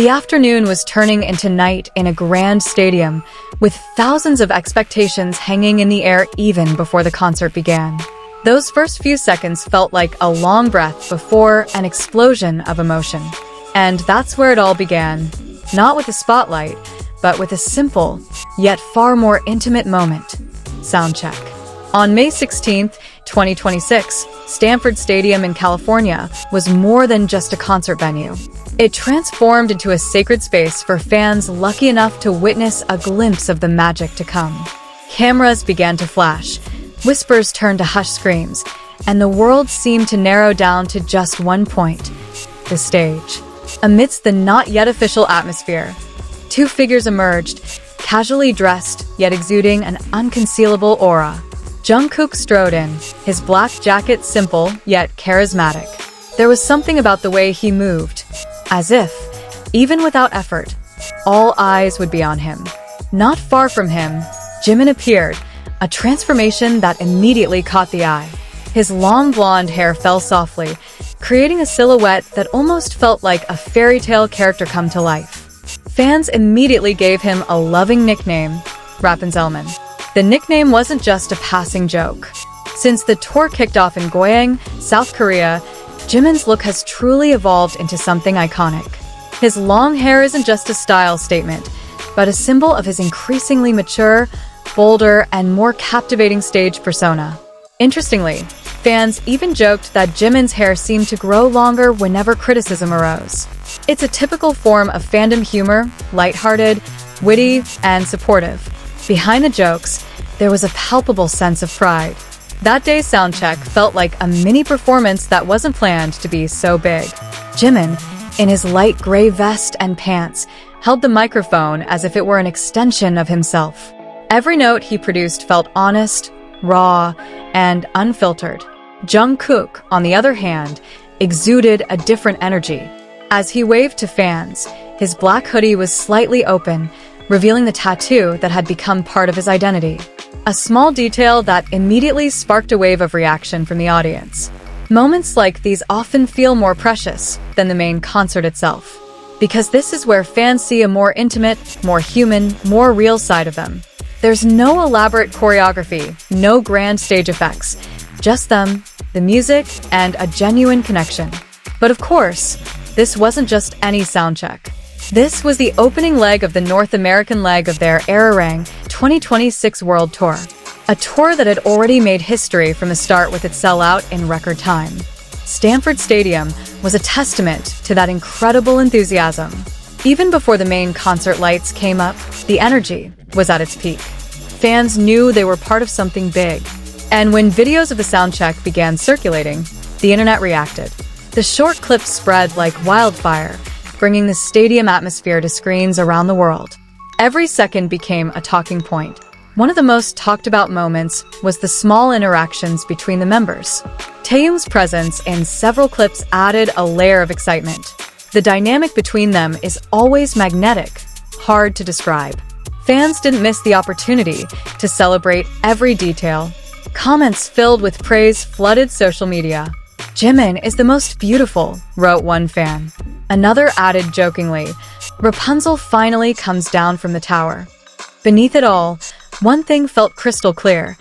The afternoon was turning into night in a grand stadium, with thousands of expectations hanging in the air even before the concert began. Those first few seconds felt like a long breath before an explosion of emotion. And that's where it all began, not with a spotlight, but with a simple, yet far more intimate moment: Soundcheck. On May 16, 2026, Stanford Stadium in California was more than just a concert venue. It transformed into a sacred space for fans lucky enough to witness a glimpse of the magic to come. Cameras began to flash, whispers turned to hushed screams, and the world seemed to narrow down to just one point: the stage. Amidst the not yet official atmosphere, two figures emerged, casually dressed yet exuding an unconcealable aura. Jungkook strode in, his black jacket simple yet charismatic. There was something about the way he moved, as if, even without effort, all eyes would be on him. Not far from him, Jimin appeared, a transformation that immediately caught the eye. His long blonde hair fell softly, creating a silhouette that almost felt like a fairy tale character come to life. Fans immediately gave him a loving nickname, Rapunzelmin. The nickname wasn't just a passing joke. Since the tour kicked off in Goyang, South Korea, Jimin's look has truly evolved into something iconic. His long hair isn't just a style statement, but a symbol of his increasingly mature, bolder, and more captivating stage persona. Interestingly, fans even joked that Jimin's hair seemed to grow longer whenever criticism arose. It's a typical form of fandom humor, lighthearted, witty, and supportive. Behind the jokes, there was a palpable sense of pride. That day's Soundcheck felt like a mini performance that wasn't planned to be so big. Jimin, in his light gray vest and pants, held the microphone as if it were an extension of himself. Every note he produced felt honest, raw, and unfiltered. Jungkook, on the other hand, exuded a different energy. As he waved to fans, his black hoodie was slightly open, revealing the tattoo that had become part of his identity. A small detail that immediately sparked a wave of reaction from the audience. Moments like these often feel more precious than the main concert itself, because this is where fans see a more intimate, more human, more real side of them. There's no elaborate choreography, no grand stage effects, just them, the music, and a genuine connection. But of course, this wasn't just any Soundcheck. This was the opening leg of the North American leg of their ARIRANG 2026 World Tour, a tour that had already made history from the start with its sellout in record time. Stanford Stadium was a testament to that incredible enthusiasm. Even before the main concert lights came up, the energy was at its peak. Fans knew they were part of something big, and when videos of the Soundcheck began circulating, the internet reacted. The short clips spread like wildfire, bringing the stadium atmosphere to screens around the world. Every second became a talking point. One of the most talked about moments was the small interactions between the members. Taeyong's presence in several clips added a layer of excitement. The dynamic between them is always magnetic, hard to describe. Fans didn't miss the opportunity to celebrate every detail. Comments filled with praise flooded social media. "Jimin is the most beautiful," wrote one fan. Another added jokingly, "Rapunzel finally comes down from the tower." Beneath it all, one thing felt crystal clear: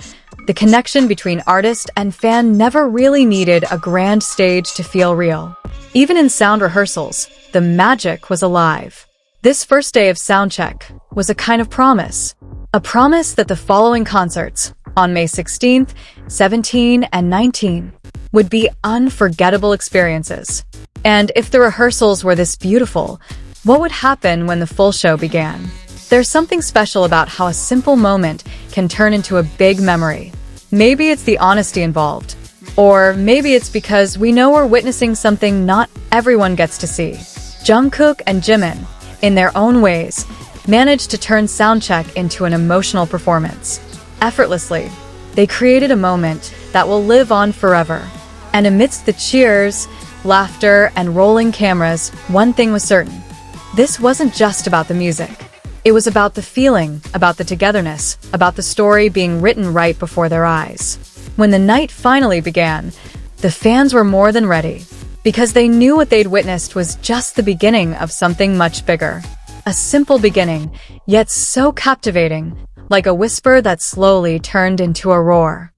the connection between artist and fan never really needed a grand stage to feel real. Even in sound rehearsals, the magic was alive. This first day of Soundcheck was a kind of promise. A promise that the following concerts, on May 16th, 17, and 19, would be unforgettable experiences. And if the rehearsals were this beautiful, what would happen when the full show began? There's something special about how a simple moment can turn into a big memory. Maybe it's the honesty involved, or maybe it's because we know we're witnessing something not everyone gets to see. Jungkook and Jimin, in their own ways, managed to turn Soundcheck into an emotional performance. Effortlessly, they created a moment that will live on forever. And amidst the cheers, laughter, and rolling cameras, one thing was certain. This wasn't just about the music. It was about the feeling, about the togetherness, about the story being written right before their eyes. When the night finally began, the fans were more than ready. because they knew what they'd witnessed was just the beginning of something much bigger. A simple beginning, yet so captivating, like a whisper that slowly turned into a roar.